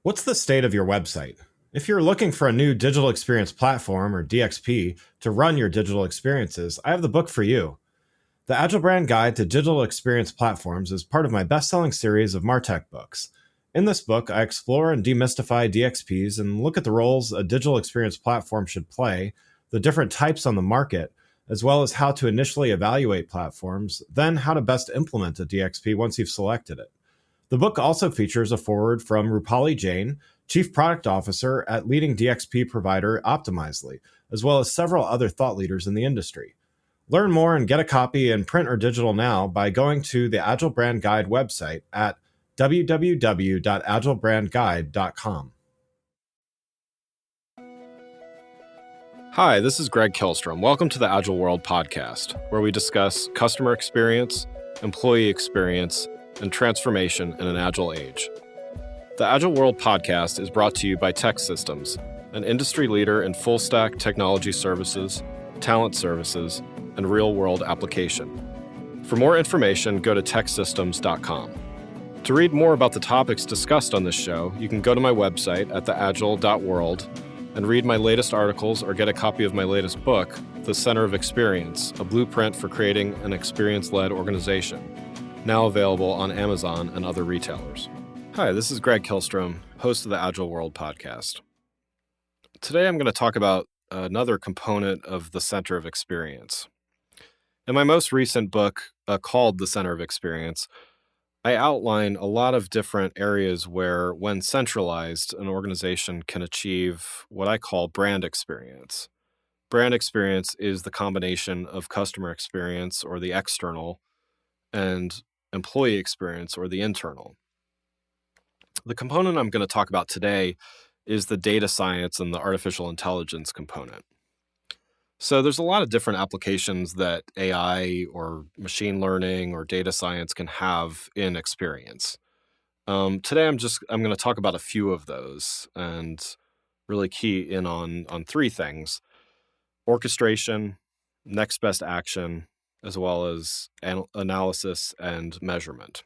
What's the state of your website? If you're looking for a new digital experience platform or DXP to run your digital experiences, I have the book for you. The Agile Brand Guide to Digital Experience Platforms is part of my best-selling series of Martech books. In this book, I explore and demystify DXPs and look at the roles a digital experience platform should play, the different types on the market, as well as how to initially evaluate platforms, then how to best implement a DXP once you've selected it. The book also features a foreword from Rupali Jain, Chief Product Officer at leading DXP provider Optimizely, as well as several other thought leaders in the industry. Learn more and get a copy in print or digital now by going to the Agile Brand Guide website at www.agilebrandguide.com. Hi, this is Greg Kihlstrom. Welcome to the Agile World podcast, where we discuss customer experience, employee experience, and transformation in an agile age. The Agile World podcast is brought to you by TEKsystems, an industry leader in full-stack technology services, talent services, and real-world application. For more information, go to teksystems.com. To read more about the topics discussed on this show, you can go to my website at theagile.world and read my latest articles or get a copy of my latest book, The Center of Experience, a blueprint for creating an experience-led organization, now available on Amazon and other retailers. Hi, this is Greg Kihlstrom, host of the Agile World podcast. Today I'm going to talk about another component of the Center of Experience. In my most recent book, called The Center of Experience, I outline a lot of different areas where, when centralized, an organization can achieve what I call brand experience. Brand experience is the combination of customer experience, or the external, and employee experience, or the internal. The component I'm going to talk about today is the data science and the artificial intelligence component. So there's a lot of different applications that AI or machine learning or data science can have in experience. Today I'm going to talk about a few of those and really key in on three things: orchestration, next best action, as well as analysis and measurement.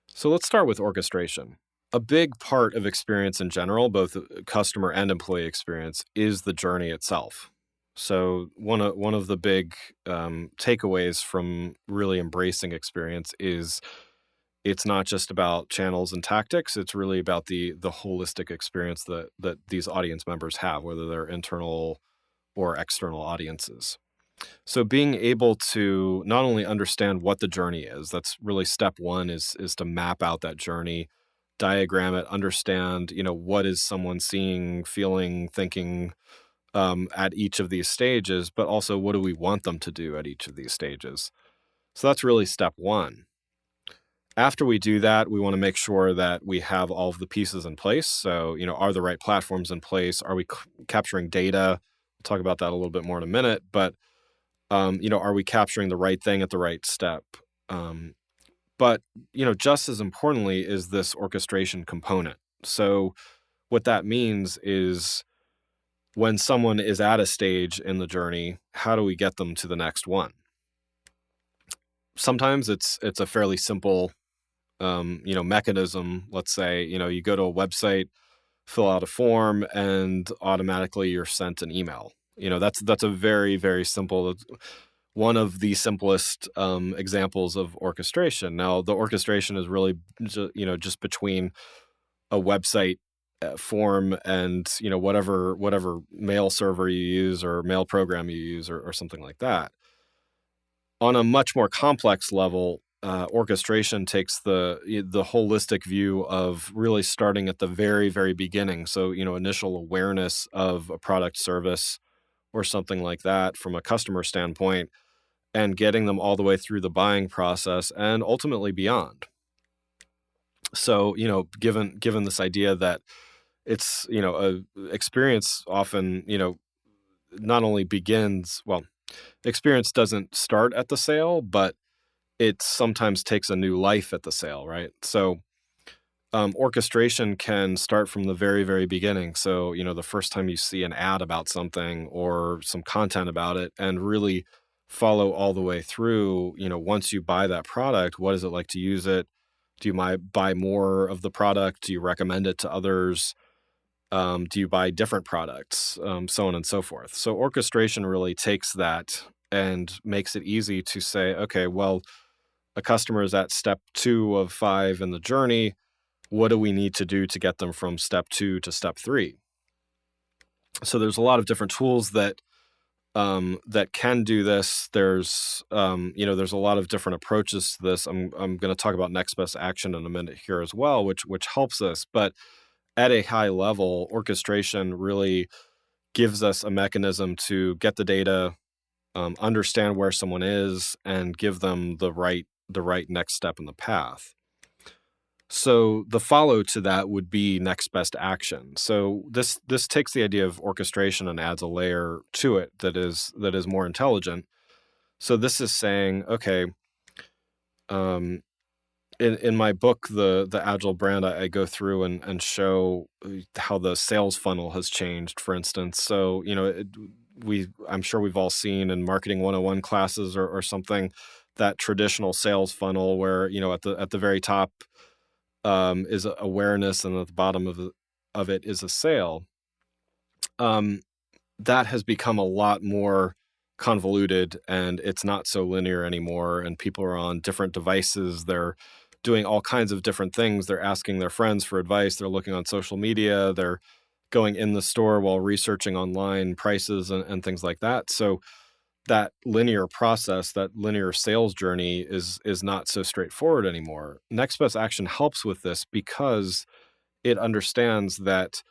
So let's start with orchestration. A big part of experience in general, both customer and employee experience, is the journey itself. So one of the big takeaways from really embracing experience is it's not just about channels and tactics. It's really about the holistic experience that these audience members have, whether they're internal or external audiences. So being able to not only understand what the journey is, that's really step one, is to map out that journey, diagram it, understand, what is someone seeing, feeling, thinking at each of these stages, but also what do we want them to do at each of these stages. So that's really step one. After we do that, we want to make sure that we have all of the pieces in place. So, are the right platforms in place? Are we capturing data? We'll talk about that a little bit more in a minute, but are we capturing the right thing at the right step? But just as importantly is this orchestration component. So what that means is when someone is at a stage in the journey, how do we get them to the next one? Sometimes it's a fairly simple, mechanism. Let's say, you go to a website, fill out a form, and automatically you're sent an email. That's a very, very simple, one of the simplest examples of orchestration. Now, the orchestration is really, just between a website form and, whatever mail server you use or mail program you use or something like that. On a much more complex level, orchestration takes the holistic view of really starting at the very, very beginning. So, initial awareness of a product, service, or something like that from a customer standpoint, and getting them all the way through the buying process and ultimately beyond. So, given this idea that it's, a experience often, not only begins, well, experience doesn't start at the sale, but it sometimes takes a new life at the sale, right? So orchestration can start from the very, very beginning. So, the first time you see an ad about something or some content about it, and really follow all the way through, once you buy that product, what is it like to use it? Do you buy more of the product? Do you recommend it to others? Do you buy different products? So on and so forth. So orchestration really takes that and makes it easy to say, okay, well, a customer is at step 2 of 5 in the journey. What do we need to do to get them from step 2 to step 3? So there's a lot of different tools that can do this. There's there's a lot of different approaches to this. I'm going to talk about next best action in a minute here as well, which helps us. But at a high level, orchestration really gives us a mechanism to get the data, understand where someone is, and give them the right next step in the path. So the follow to that would be next best action. So this takes the idea of orchestration and adds a layer to it that is more intelligent. So this is saying, okay, in my book, the Agile Brand, I go through and show how the sales funnel has changed, for instance. So, I'm sure we've all seen in marketing 101 classes or something, that traditional sales funnel where, at the very top is awareness, and at the bottom of it is a sale. That has become a lot more convoluted, and it's not so linear anymore. And people are on different devices. They're doing all kinds of different things. They're asking their friends for advice. They're looking on social media. They're going in the store while researching online prices and things like that. So that linear process, that linear sales journey is not so straightforward anymore. Next best action helps with this because it understands that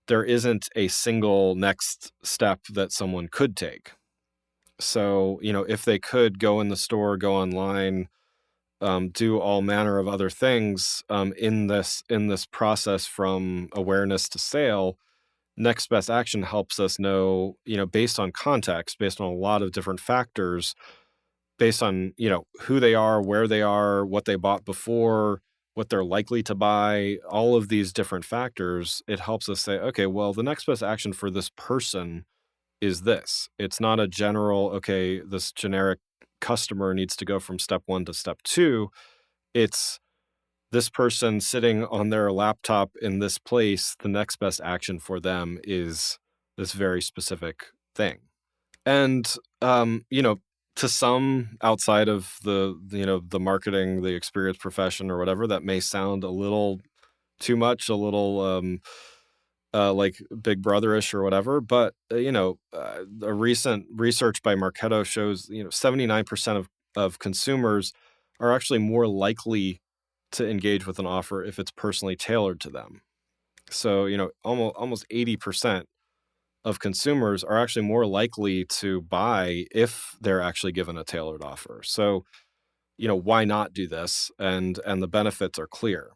there isn't a single next step that someone could take. So, if they could go in the store, go online, do all manner of other things in this process from awareness to sale, next best action helps us know, based on context, based on a lot of different factors, based on, who they are, where they are, what they bought before, what they're likely to buy, all of these different factors. It helps us say, okay, well, the next best action for this person is this. It's not a general, okay, this generic customer needs to go from step 1 to step 2. It's this person sitting on their laptop in this place. The next best action for them is this very specific thing. And, to some outside of the marketing, the experience profession or whatever, that may sound a little too much, a little like Big Brotherish or whatever. But, a recent research by Marketo shows, 79% of consumers are actually more likely to engage with an offer if it's personally tailored to them. So, almost 80% of consumers are actually more likely to buy if they're actually given a tailored offer. So, why not do this? And the benefits are clear.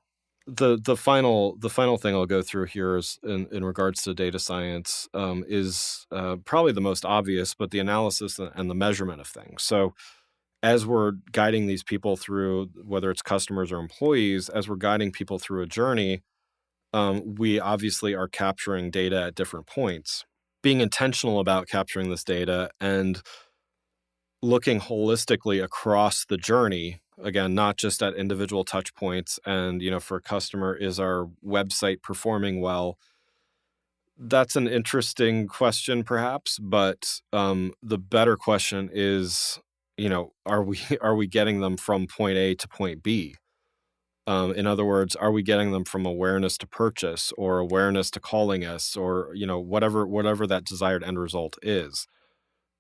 The final thing I'll go through here is in regards to data science is probably the most obvious, but the analysis and the measurement of things. So as we're guiding these people through, whether it's customers or employees, as we're guiding people through a journey, we obviously are capturing data at different points. Being intentional about capturing this data and looking holistically across the journey, again, not just at individual touch points. And, for a customer, is our website performing well? That's an interesting question, perhaps, but the better question is, are we getting them from point A to point B? In other words, are we getting them from awareness to purchase, or awareness to calling us, or whatever that desired end result is?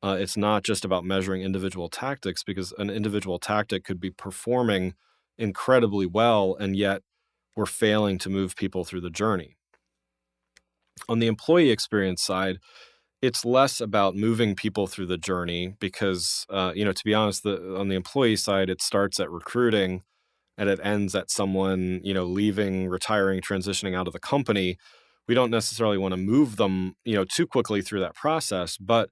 It's not just about measuring individual tactics, because an individual tactic could be performing incredibly well, and yet we're failing to move people through the journey. On the employee experience side, it's less about moving people through the journey because, to be honest, on the employee side, it starts at recruiting and it ends at someone, leaving, retiring, transitioning out of the company. We don't necessarily want to move them, too quickly through that process, but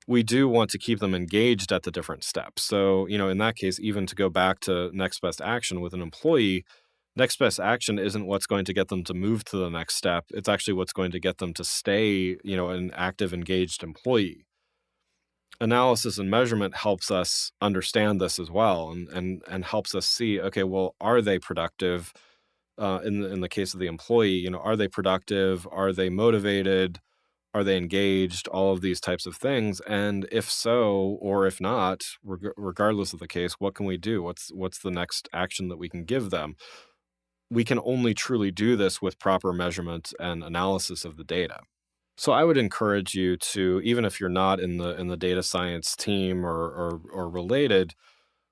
we do want to keep them engaged at the different steps. So, in that case, even to go back to next best action with an employee, next best action isn't what's going to get them to move to the next step. It's actually what's going to get them to stay, an active, engaged employee. Analysis and measurement helps us understand this as well, and helps us see, okay, well, are they productive? In the case of the employee, are they productive? Are they motivated? Are they engaged? All of these types of things. And if so, or if not, regardless of the case, what can we do? What's the next action that we can give them? We can only truly do this with proper measurement and analysis of the data. So I would encourage you to, even if you're not in the data science team or related,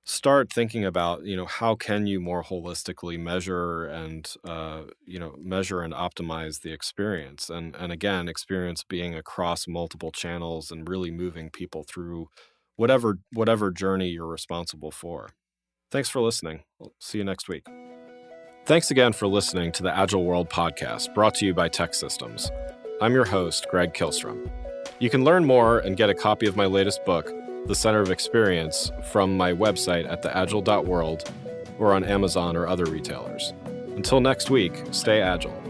start thinking about, how can you more holistically measure and measure and optimize the experience, and again, experience being across multiple channels and really moving people through whatever journey you're responsible for. Thanks for listening. We'll see you next week. Thanks again for listening to the Agile World podcast, brought to you by TEKsystems. I'm your host, Greg Kihlstrom. You can learn more and get a copy of my latest book, The Center of Experience, from my website at theagile.world or on Amazon or other retailers. Until next week, stay agile.